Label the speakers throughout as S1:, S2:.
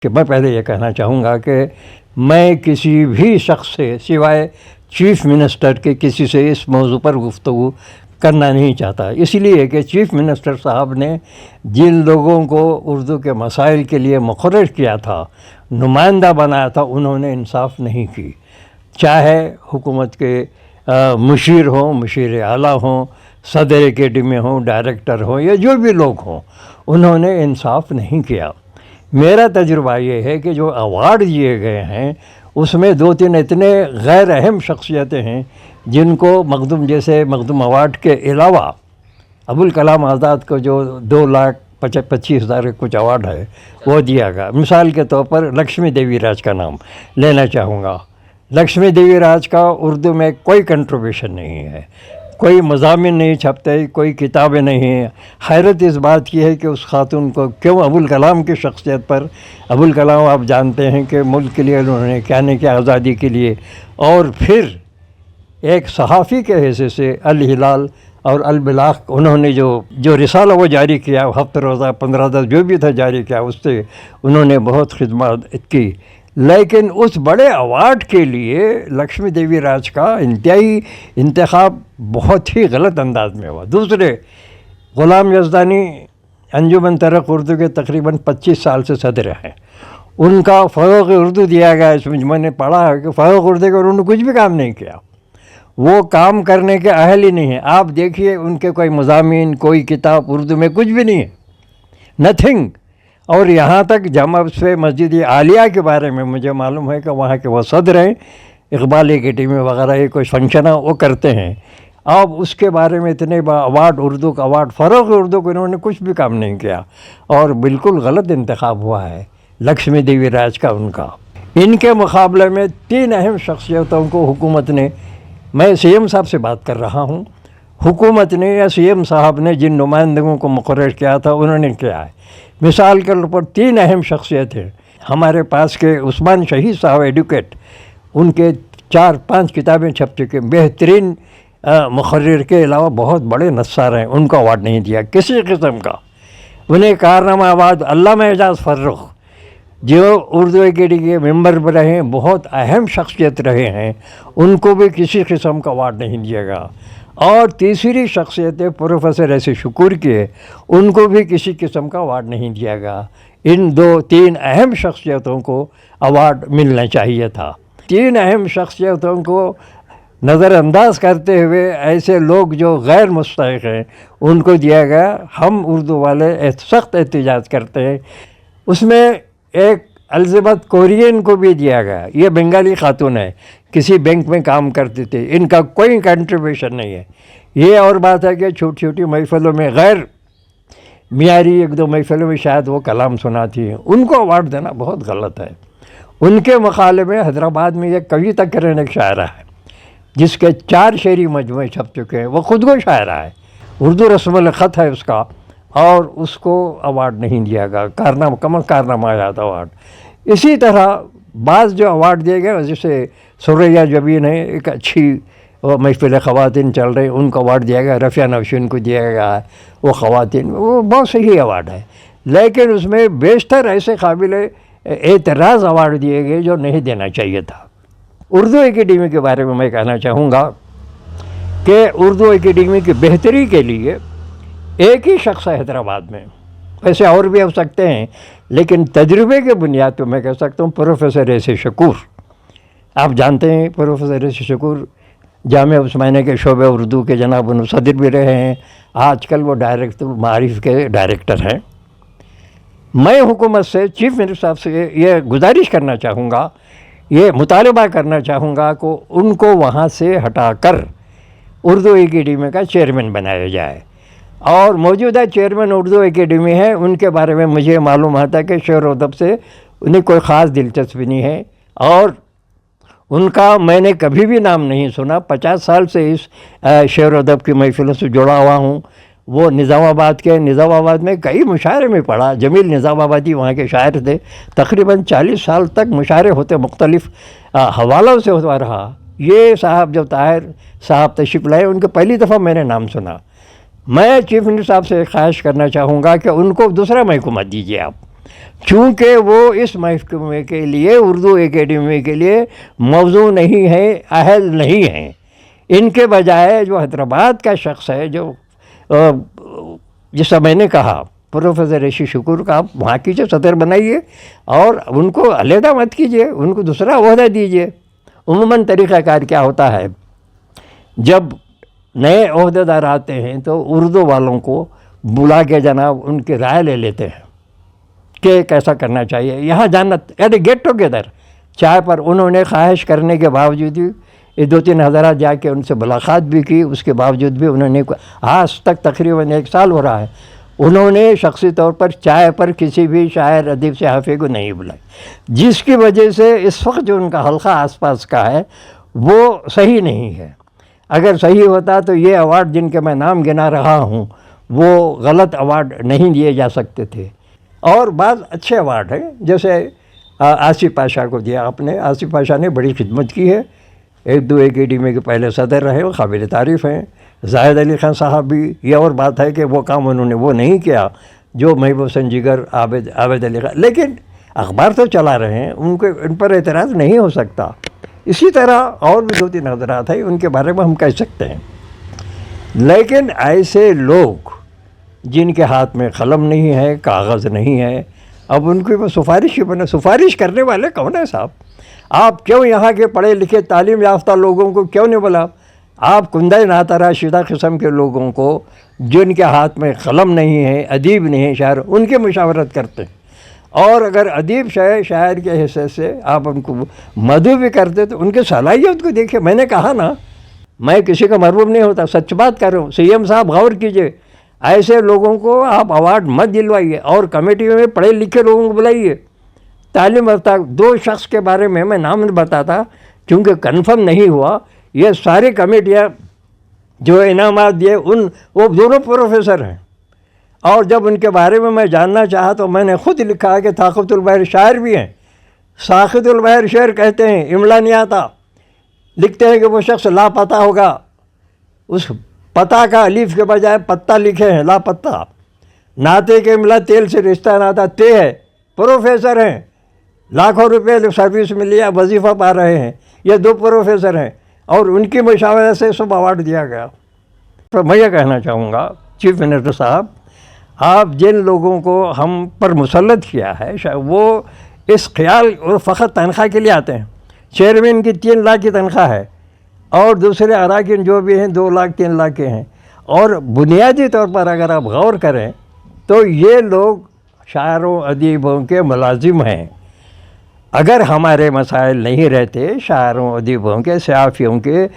S1: کہ میں پہلے یہ کہنا چاہوں گا کہ میں کسی بھی شخص سے سوائے چیف منسٹر کے کسی سے اس موضوع پر گفتگو کرنا نہیں چاہتا، اس لیے کہ چیف منسٹر صاحب نے جن لوگوں کو اردو کے مسائل کے لیے مقرر کیا تھا، نمائندہ بنایا تھا، انہوں نے انصاف نہیں کی، چاہے حکومت کے مشیر ہوں، مشیر اعلیٰ ہوں، صدر اکیڈمی ہوں، ڈائریکٹر ہوں، یا جو بھی لوگ ہوں، انہوں نے انصاف نہیں کیا۔ میرا تجربہ یہ ہے کہ جو ایوارڈ دیے گئے ہیں اس میں 2-3 اتنے غیر اہم شخصیتیں ہیں جن کو مخدوم جیسے مخدوم ایوارڈ کے علاوہ ابوالکلام آزاد کو جو 2,25,000 کچھ ایوارڈ ہے وہ دیا گیا۔ مثال کے طور پر لکشمی دیوی راج کا نام لینا چاہوں گا۔ لکشمی دیوی راج کا اردو میں کوئی کنٹریبیوشن نہیں ہے، کوئی مضامین نہیں چھپتے، کوئی کتابیں نہیں ہیں۔ حیرت اس بات کی ہے کہ اس خاتون کو کیوں ابوالکلام کی شخصیت پر، ابوالکلام آپ جانتے ہیں کہ ملک کے لیے انہوں نے کیا نہیں کیا، آزادی کے لیے، اور پھر ایک صحافی کے حیثیت سے الہلال اور البلاغ انہوں نے جو رسالہ وہ جاری کیا، ہفتہ روزہ 15 جو بھی تھا جاری کیا، اس سے انہوں نے بہت خدمات کی۔ لیکن اس بڑے ایوارڈ کے لیے لکشمی دیوی راج کا انتہائی انتخاب بہت ہی غلط انداز میں ہوا۔ دوسرے، غلام یزدانی انجمن ترق اردو کے تقریباً 25 سال سے صدر ہیں، ان کا فروغ اردو دیا گیا، اس میں میں نے پڑھا ہے کہ فروغ اردو کے انہوں نے کچھ بھی کام نہیں کیا، وہ کام کرنے کے اہل ہی نہیں ہیں۔ آپ دیکھیے ان کے کوئی مضامین، کوئی کتاب اردو میں کچھ بھی نہیں ہے، نتھنگ۔ اور یہاں تک جامع سے مسجد عالیہ کے بارے میں مجھے معلوم ہے کہ وہاں کے وہ صدر ہیں، اقبال اکیڈمی وغیرہ یہ کوئی فنکشن وہ کرتے ہیں۔ اب اس کے بارے میں اتنے ایوارڈ، اردو کا ایوارڈ، فروغ اردو کو انہوں نے کچھ بھی کام نہیں کیا، اور بالکل غلط انتخاب ہوا ہے لکشمی دیوی راج کا ان کا۔ ان کے مقابلے میں 3 اہم شخصیتوں کو حکومت نے، میں سی ایم صاحب سے بات کر رہا ہوں، حکومت نے یا سی ایم صاحب نے جن نمائندگوں کو مقرر کیا تھا انہوں نے کیا ہے۔ مثال کے طور پر 3 اہم شخصیتیں ہمارے پاس کے عثمان شہید صاحب ایڈوکیٹ، ان کے 4-5 کتابیں چھپ چکے، بہترین مقرر کے علاوہ بہت بڑے نثار ہیں، ان کو ایوارڈ نہیں دیا کسی قسم کا۔ انہیں کارنامہ ایوارڈ علامہ اعجاز فرخ جو اردو اکیڈمی کے ممبر رہے ہیں، بہت اہم شخصیت رہے ہیں، ان کو بھی کسی قسم کا ایوارڈ نہیں دیا گا۔ اور تیسری شخصیت پروفیسر ایس شکور کی ہے، ان کو بھی کسی قسم کا ایوارڈ نہیں دیا گا۔ ان 2-3 اہم شخصیتوں کو ایوارڈ ملنا چاہیے تھا۔ 3 اہم شخصیتوں کو نظر انداز کرتے ہوئے ایسے لوگ جو غیر مستحق ہیں ان کو دیا گیا۔ ہم اردو والے سخت احتجاج کرتے ہیں۔ اس میں ایک الزبتھ کورین کو بھی دیا گیا، یہ بنگالی خاتون ہے، کسی بینک میں کام کرتی تھی، ان کا کوئی کنٹریبیوشن نہیں ہے۔ یہ اور بات ہے کہ چھوٹی چھوٹی محفلوں میں، غیر معیاری 1-2 محفلوں میں شاید وہ کلام سناتی ہیں، ان کو ایوارڈ دینا بہت غلط ہے۔ ان کے مقابلے میں حیدرآباد میں ایک کویتا کرن ایک شاعرہ ہے جس کے 4 شعری مجموعے چھپ چکے ہیں، وہ خود کو شاعرہ ہے، اردو رسم الخط ہے اس کا، اور اس کو ایوارڈ نہیں دیا گیا، کارنامہ یاد ایوارڈ۔ اسی طرح بعض جو ایوارڈ دیے گئے، جیسے سریا جبین ہے، ایک اچھی محفل خواتین چل رہی، ان کو ایوارڈ دیا گیا، رفیہ نوشین کو دیا گیا ہے، وہ خواتین، وہ بہت صحیح ایوارڈ ہے، لیکن اس میں بیشتر ایسے قابل اعتراض ایوارڈ دیے گئے جو نہیں دینا چاہیے تھا۔ اردو اکیڈمی کے بارے میں میں کہنا چاہوں گا کہ اردو اکیڈمی کی بہتری کے لیے ایک ہی شخص ہے حیدرآباد میں، ویسے اور بھی ہو سکتے ہیں، لیکن تجربے کے بنیاد پہ میں کہہ سکتا ہوں پروفیسر ایس شکور۔ آپ جانتے ہیں پروفیسر ایس شکور جامعہ عثمانیہ کے شعبہ اردو کے جناب صدر بھی رہے ہیں، آج کل وہ ڈائریکٹر معارف کے ڈائریکٹر ہیں۔ میں حکومت سے، چیف منسٹر صاحب سے یہ گزارش کرنا چاہوں گا، یہ مطالبہ کرنا چاہوں گا کہ ان کو وہاں سے ہٹا کر اردو اکیڈمی کا چیئرمین بنایا جائے، اور موجودہ چیئرمین اردو اکیڈمی ہے، ان کے بارے میں مجھے معلوم ہوتا ہے کہ شعر و ادب سے انہیں کوئی خاص دلچسپی نہیں ہے، اور ان کا میں نے کبھی بھی نام نہیں سنا۔ 50 سال سے اس شعر و ادب کی محفلوں سے جڑا ہوا ہوں۔ وہ نظام آباد میں کئی مشاعرے میں پڑھا، جمیل نظام آبادی وہاں کے شاعر تھے، تقریباً 40 سال تک مشاعرے ہوتے، مختلف حوالوں سے ہوتا رہا۔ یہ صاحب جب طاہر صاحب تشریف لائے، ان کے پہلی دفعہ میں نے نام سنا۔ میں چیف منسٹر صاحب سے خواہش کرنا چاہوں گا کہ ان کو دوسرا محکمہ دیجیے آپ، چونکہ وہ اس محکمے کے لیے اردو اکیڈمی کے لیے موضوع نہیں ہے، اہل نہیں ہیں۔ ان کے بجائے جو حیدرآباد کا شخص ہے، جو جیسا میں نے کہا پروفیسر ریشی شکور کا، آپ وہاں کیجیے، صدر بنائیے اور ان کو علیحدہ مت کیجیے، ان کو دوسرا عہدہ دیجیے۔ عموماً طریقہ کار کیا ہوتا ہے، جب نئے عہدے دار آتے ہیں تو اردو والوں کو بلا کے جناب ان کی رائے لے لیتے ہیں کہ کیسا کرنا چاہیے، یہاں جانا، یعنی گیٹ ٹوگیدر چائے پر۔ انہوں نے خواہش کرنے کے باوجود بھی یہ 2-3 حضرات جا کے ان سے ملاقات بھی کی، اس کے باوجود بھی انہوں نے آج تک تقریباً 1 سال ہو رہا ہے، انہوں نے شخصی طور پر چائے پر کسی بھی شاعر ادیب صحافی کو نہیں بلائی، جس کی وجہ سے اس وقت جو ان کا حلقہ آس پاس کا ہے وہ صحیح نہیں ہے۔ اگر صحیح ہوتا تو یہ ایوارڈ جن کے میں نام گنا رہا ہوں وہ غلط ایوارڈ نہیں دیے جا سکتے تھے۔ اور بعض اچھے ایوارڈ ہیں، جیسے آصف پاشا کو دیا آپ نے، آصف پاشا نے بڑی خدمت کی ہے، 1-2 اکیڈمی کے پہلے صدر رہے، وہ قابل تعریف ہیں۔ زاہد علی خان صاحب بھی، یہ اور بات ہے کہ وہ کام انہوں نے وہ نہیں کیا جو محبوب حسین جگر، عابد علی خان، لیکن اخبار تو چلا رہے ہیں، ان پر اعتراض نہیں ہو سکتا۔ اسی طرح اور بھی 2-3 حضرات ہیں، ان کے بارے میں ہم کہہ سکتے ہیں۔ لیکن ایسے لوگ جن کے ہاتھ میں قلم نہیں ہے، کاغذ نہیں ہے، اب ان کی وہ سفارش ہی بنے۔ سفارش کرنے والے کون ہیں صاحب؟ آپ کیوں یہاں کے پڑھے لکھے تعلیم یافتہ لوگوں کو کیوں نہیں بولا؟ آپ کندہ ناتراشدہ قسم کے لوگوں کو جن کے ہاتھ میں قلم نہیں ہے، ادیب نہیں ہے، شاعر، ان کی مشاورت کرتے ہیں۔ اور اگر ادیب شاعر کے حیثیت سے آپ ان کو مدعو بھی کرتے تو ان کی صلاحیت کو دیکھیں۔ میں نے کہا نا، میں کسی کا مرغوب نہیں ہوتا، سچ بات کر رہا ہوں۔ سی ایم صاحب غور کیجئے، ایسے لوگوں کو آپ ایوارڈ مت دلوائیے، اور کمیٹی میں پڑھے لکھے لوگوں کو بلائیے۔ تعلیم یافتہ 2 شخص کے بارے میں نام نہیں بتاتا کیونکہ کنفرم نہیں ہوا۔ یہ ساری کمیٹیاں جو انعامات دیے وہ دونوں پروفیسر ہیں، اور جب ان کے بارے میں جاننا چاہا تو میں نے خود لکھا کہ طاقت البحر شاعر بھی ہیں، ساخت البحر شعر کہتے ہیں، املا نہیں آتا، لکھتے ہیں کہ وہ شخص لاپتہ ہوگا، اس پتہ کا الف کے بجائے پتہ لکھے ہیں، لاپتہ۔ ناطے کے املا تیل سے رشتہ ناتا تے ہے، پروفیسر ہیں، لاکھوں روپے سروس میں لیا، وظیفہ پا رہے ہیں، یہ 2 پروفیسر ہیں، اور ان کی مشاورت سے سب ایوارڈ دیا گیا۔ تو میں یہ کہنا چاہوں گا چیف منسٹر صاحب، آپ جن لوگوں کو ہم پر مسلط کیا ہے وہ اس خیال اور فقط تنخواہ کے لیے آتے ہیں۔ چیئرمین کی 3 لاکھ کی تنخواہ ہے، اور دوسرے اراکین جو بھی ہیں 2 لاکھ 3 لاکھ کے ہیں، اور بنیادی طور پر اگر آپ غور کریں تو یہ لوگ شاعروں ادیبوں کے ملازم ہیں۔ اگر ہمارے مسائل نہیں رہتے شاعروں ادیبوں کے، صحافیوں کے،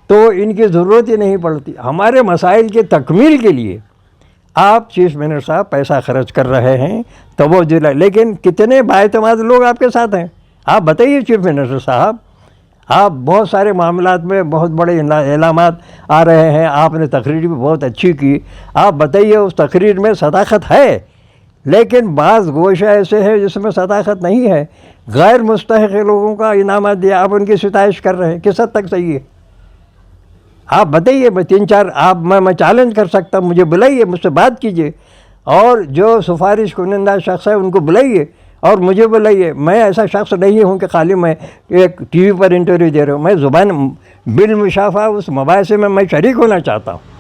S1: تو ان کی ضرورت ہی نہیں پڑتی۔ ہمارے مسائل کی تکمیل کے لیے آپ چیف منسٹر صاحب پیسہ خرچ کر رہے ہیں، توجہ، لیکن کتنے بااعتماد لوگ آپ کے ساتھ ہیں؟ آپ بتائیے چیف منسٹر صاحب، آپ بہت سارے معاملات میں بہت بڑے اعلانات آ رہے ہیں، آپ نے تقریر بھی بہت اچھی کی، آپ بتائیے اس تقریر میں صداقت ہے؟ لیکن بعض گوشہ ایسے ہیں جس میں صداقت نہیں ہے، غیر مستحق لوگوں کا انعامات دیا، آپ ان کی ستائش کر رہے ہیں، کس حد تک صحیح ہے؟ آپ بتائیے، میں 3-4 میں چیلنج کر سکتا ہوں، مجھے بلائیے، مجھ سے بات کیجیے، اور جو سفارش کنندہ شخص ہے ان کو بلائیے اور مجھے بلائیے۔ میں ایسا شخص نہیں ہوں کہ خالی میں ایک ٹی وی پر انٹرویو دے رہا ہوں، میں زبان بالمشافہ اس مباحثے میں شریک ہونا چاہتا ہوں۔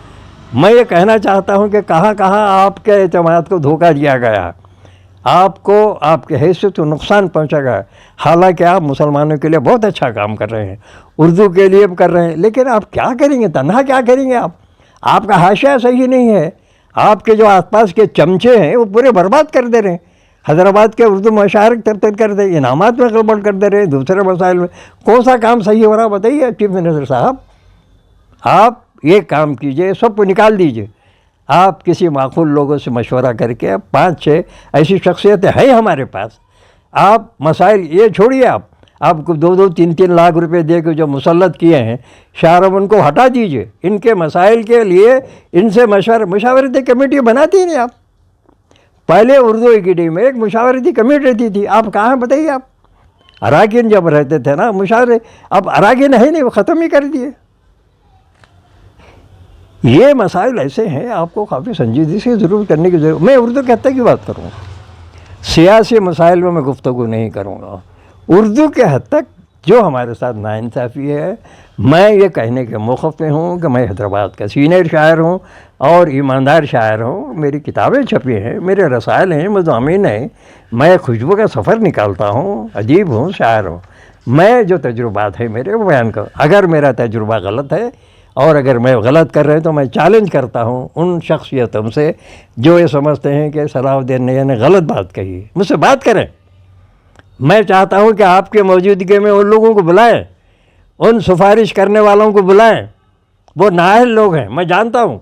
S1: میں یہ کہنا چاہتا ہوں کہ کہاں کہاں آپ کے اعتماد کو دھوکہ دیا گیا، آپ کو آپ کے حیثیت کو نقصان پہنچا گیا۔ حالانکہ آپ مسلمانوں کے لیے بہت اچھا کام کر رہے ہیں، اردو کے لیے بھی کر رہے ہیں، لیکن آپ کیا کریں گے؟ تنہا کیا کریں گے؟ آپ کا حاشیہ صحیح نہیں ہے، آپ کے جو آس پاس کے چمچے ہیں وہ پورے برباد کر دے رہے ہیں، حیدرآباد کے اردو مشاعرے تر کر دے، انعامات میں گڑبڑ کر دے رہے ہیں، دوسرے مسائل میں کون سا کام صحیح ہو رہا بتائیے چیف منسٹر صاحب۔ آپ یہ کام کیجئے، سب کو نکال دیجئے، آپ کسی معقول لوگوں سے مشورہ کر کے، 5-6 ایسی شخصیتیں ہیں ہمارے پاس، آپ مسائل یہ چھوڑیے، آپ کو 2-2, 3-3 لاکھ روپے دے کے جو مسلط کیے ہیں شاعروں، ان کو ہٹا دیجئے، ان کے مسائل کے لیے ان سے مشاورتی کمیٹی بناتی نہیں آپ۔ پہلے اردو اکیڈمی میں ایک مشاورتی کمیٹی رہتی تھی، آپ کہاں بتائیے؟ آپ اراکین جب رہتے تھے نا مشاورے، اب اراکین ہے نہیں، وہ ختم ہی کر دیے۔ یہ مسائل ایسے ہیں، آپ کو کافی سنجیدگی سے ضرور کرنے کی ضرورت۔ میں اردو کے حتی کی بات کروں، سیاسی مسائل میں گفتگو نہیں کروں گا. اردو کے حد تک جو ہمارے ساتھ ناانصافی ہے، میں یہ کہنے کے موقف میں ہوں کہ میں حیدرآباد کا سینئر شاعر ہوں اور ایماندار شاعر ہوں. میری کتابیں چھپی ہیں، میرے رسائل ہیں، مضامین ہیں. میں خوشبو کا سفر نکالتا ہوں، ادیب ہوں، شاعر ہوں. میں جو تجربات ہیں میرے وہ بیان کروں. اگر میرا تجربہ غلط ہے اور اگر میں غلط کر رہے ہیں تو میں چیلنج کرتا ہوں ان شخصیتوں سے جو یہ سمجھتے ہیں کہ صلاح الدین نیا نے غلط بات کہی. مجھ سے بات کریں. میں چاہتا ہوں کہ آپ کے موجودگی میں ان لوگوں کو بلائیں، ان سفارش کرنے والوں کو بلائیں. وہ نااہل لوگ ہیں، میں جانتا ہوں.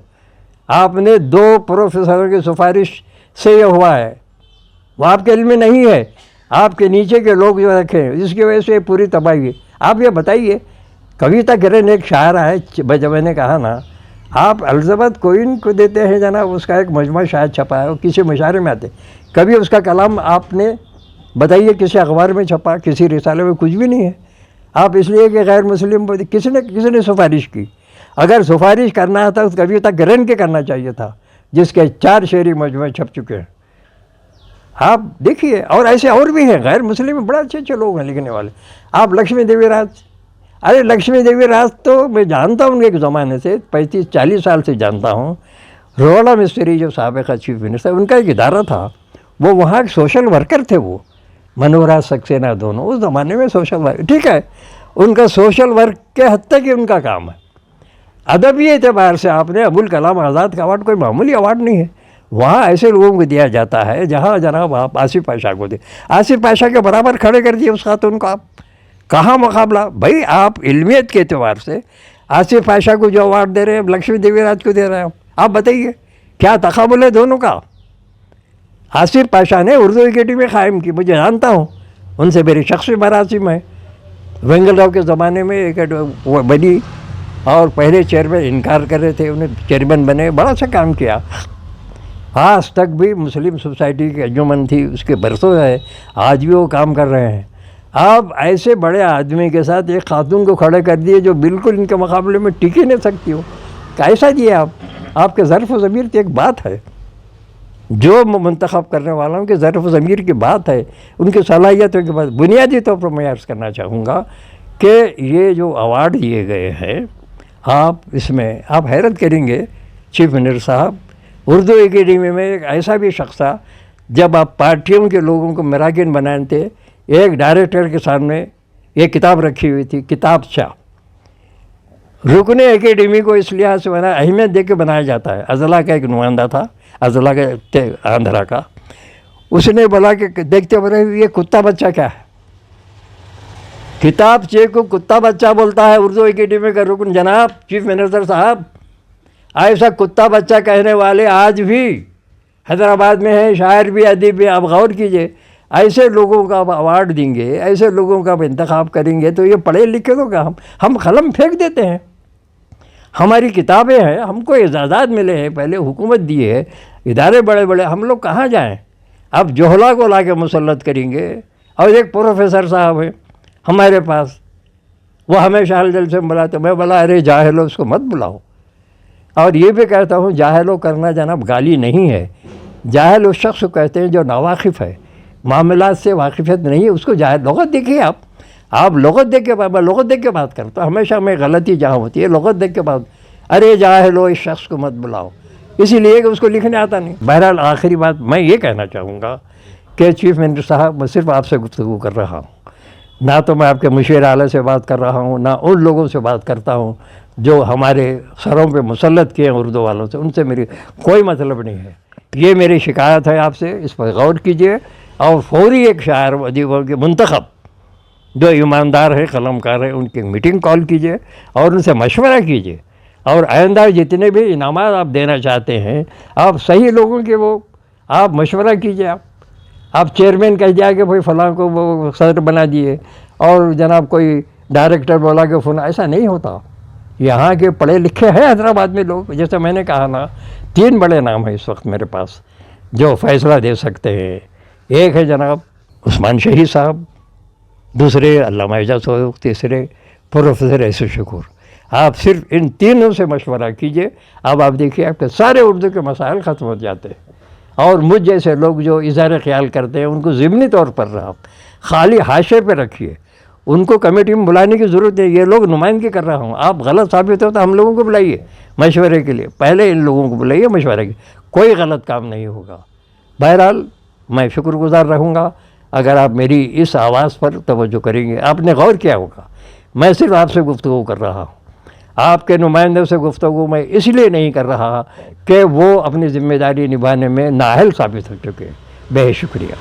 S1: آپ نے 2 پروفیسروں کی سفارش سے یہ ہوا ہے، وہ آپ کے علم میں نہیں ہے. آپ کے نیچے کے لوگ جو رکھے جس کی وجہ سے پوری تباہی ہے. آپ یہ بتائیے، کویتا کرن ایک شاعر ہے، جب میں نے کہا نا آپ الزبتھ کوئن کو دیتے ہیں جناب، اس کا ایک مجموعہ شاید چھپا ہے، وہ کسی مشاعرے میں آتے، کبھی اس کا کلام آپ نے بتائیے کسی اخبار میں چھپا، کسی رسالے میں کچھ بھی نہیں ہے. آپ اس لیے کہ غیر مسلم کسی نے سفارش کی. اگر سفارش کرنا تھا تو کویتا کرن کے کرنا چاہیے تھا، جس کے 4 شعری مجموعے چھپ چکے ہیں. آپ دیکھیے، اور ایسے اور بھی ہیں غیر مسلم میں، بڑے اچھے لوگ ہیں لکھنے والے. آپ لکشمی دیوی راج، ارے لکشمی دیوی راج تو میں جانتا ہوں ایک زمانے سے، 35-40 سال سے جانتا ہوں. رولا مستری جو سابقہ چیف منسٹر، ان کا ایک ادارہ تھا، وہ وہاں سوشل ورکر تھے. وہ منورا سکسینہ دونوں اس زمانے میں سوشل ورک، ٹھیک ہے، ان کا سوشل ورک کے حد تک ہی ان کا کام ہے. ادبی اعتبار سے آپ نے ابوالکلام آزاد کا ایوارڈ کوئی معمولی ایوارڈ نہیں ہے. وہاں ایسے لوگوں کو دیا جاتا ہے جہاں جناب آپ آصف پاشا کو دیں. آصف پاشا کے برابر کھڑے کر دیے اس خاتون کو. آپ کہاں مقابلہ بھائی؟ آپ علمیت کے اعتبار سے آصف پاشا کو جو ایوارڈ دے رہے ہیں، لکشمی دیوی راج کو دے رہے ہیں. آپ بتائیے کیا تقابل ہے دونوں کا؟ آصف پاشا نے اردو اکیڈمی قائم کی، مجھے جانتا ہوں، ان سے میری شخصی مراسم ہے. وینگل راؤ کے زمانے میں ایک بنی اور پہلے چیئرمین انکار کر رہے تھے، انہیں چیئرمین بنے، بڑا سا کام کیا. آج تک بھی مسلم سوسائٹی کی انجمن تھی، اس کے برسوں ہے، آج بھی وہ کام کر رہے ہیں. آپ ایسے بڑے آدمی کے ساتھ ایک خاتون کو کھڑے کر دیے جو بالکل ان کے مقابلے میں ٹک ہی نہیں سکتی ہو. کیسا دیے آپ کے ظرف و ضمیر کی ایک بات ہے، جو منتخب کرنے والوں کے ظرف و ضمیر کی بات ہے، ان کی صلاحیتوں کی بات. بنیادی طور پر میں عرض کرنا چاہوں گا کہ یہ جو ایوارڈ دیے گئے ہیں، آپ اس میں آپ حیرت کریں گے. چیف منسٹر صاحب اردو اکیڈمی میں ایک ایسا بھی شخص تھا، جب آپ پارٹیوں کے لوگوں کو مراکن بنائے تھے، ایک ڈائریکٹر کے سامنے ایک کتاب رکھی ہوئی تھی، کتاب شاہ. رکن اکیڈمی کو اس لحاظ سے اہمیت دے کے بنایا جاتا ہے. اضلاع کا ایک نمائندہ تھا، اضلاع کے آندھرا کا. اس نے بولا کہ دیکھتے بولے یہ کتا بچہ کیا ہے؟ کتاب چے کو کتا بچہ بولتا ہے اردو اکیڈمی کا رکن. جناب چیف منسٹر صاحب، ایسا کتا بچہ کہنے والے آج بھی حیدرآباد میں ہیں، شاعر بھی، ادیب بھی. آپ غور کیجئے، ایسے لوگوں کا آپ ایوارڈ دیں گے، ایسے لوگوں کا آپ انتخاب کریں گے تو یہ پڑھے لکھے لوگ ہم قلم پھینک دیتے ہیں. ہماری کتابیں ہیں، ہم کو اعزازات ملے ہیں، پہلے حکومت دی ہے، ادارے بڑے بڑے، ہم لوگ کہاں جائیں؟ اب جوہلا کو لا کے مسلط کریں گے. اور ایک پروفیسر صاحب ہیں ہمارے پاس، وہ ہمیشہ حلدل سے بلاتے، میں بولا ارے جاہلو اس کو مت بلاؤ. اور یہ بھی کہتا ہوں جاہلو کرنا جناب گالی نہیں ہے. جاہل اس شخص کو کہتے ہیں جو ناواقف ہے، معاملات سے واقفیت نہیں ہے، اس کو جاہل. لغت دیکھیے آپ لغت دیکھ کے میں لغت دیکھ کے بات کرتا ہوں. ہمیشہ میں غلطی جہاں ہوتی ہے لغت دیکھ کے بات. ارے جاہلو اس شخص کو مت بلاؤ، اسی لیے کہ اس کو لکھنے آتا نہیں. بہرحال آخری بات میں یہ کہنا چاہوں گا کہ چیف منسٹر صاحب، میں صرف آپ سے گفتگو کر رہا ہوں، نہ تو میں آپ کے مشیر اعلیٰ سے بات کر رہا ہوں، نہ ان لوگوں سے بات کرتا ہوں جو ہمارے سروں پہ مسلط کیے ہیں اردو والوں سے. ان سے میری کوئی مطلب نہیں ہے. یہ میری شکایت ہے آپ سے، اس پر غور کیجئے اور فوری ایک شاعر ادیبوں کے منتخب جو ایماندار ہے، قلم کار ہے، ان کی میٹنگ کال کیجئے اور ان سے مشورہ کیجئے. اور آئندہ جتنے بھی انعامات آپ دینا چاہتے ہیں، آپ صحیح لوگوں کے وہ آپ مشورہ کیجئے. آپ چیئرمین کہہ دیا کہ بھائی فلاں کو وہ صدر بنا دیے اور جناب کوئی ڈائریکٹر بولا کہ فلاں، ایسا نہیں ہوتا. یہاں کے پڑھے لکھے ہیں حیدرآباد میں لوگ. جیسے میں نے کہا نا، 3 بڑے نام ہیں اس وقت میرے پاس جو فیصلہ دے سکتے ہیں. ایک ہے جناب عثمان شہید صاحب، دوسرے علامہ اعجاز فاروق، تیسرے پروفیسر ایسو شکور. آپ صرف ان تینوں سے مشورہ کیجئے. اب آپ دیکھیے آپ کے سارے اردو کے مسائل ختم ہو جاتے ہیں. اور مجھ جیسے لوگ جو اظہار خیال کرتے ہیں ان کو ضمنی طور پر رہا خالی حاشے پہ رکھیے، ان کو کمیٹی میں بلانے کی ضرورت ہے. یہ لوگ نمائندگی کر رہا ہوں، آپ غلط ثابت ہو تو ہم لوگوں کو بلائیے مشورے کے لیے، پہلے ان لوگوں کو بلائیے مشورے کے، کوئی غلط کام نہیں ہوگا. بہرحال میں شکر گزار رہوں گا اگر آپ میری اس آواز پر توجہ کریں گے. آپ نے غور کیا ہوگا میں صرف آپ سے گفتگو کر رہا ہوں، آپ کے نمائندوں سے گفتگو میں اس لیے نہیں کر رہا کہ وہ اپنی ذمہ داری نبھانے میں نااہل ثابت ہو چکے. بے شکریہ.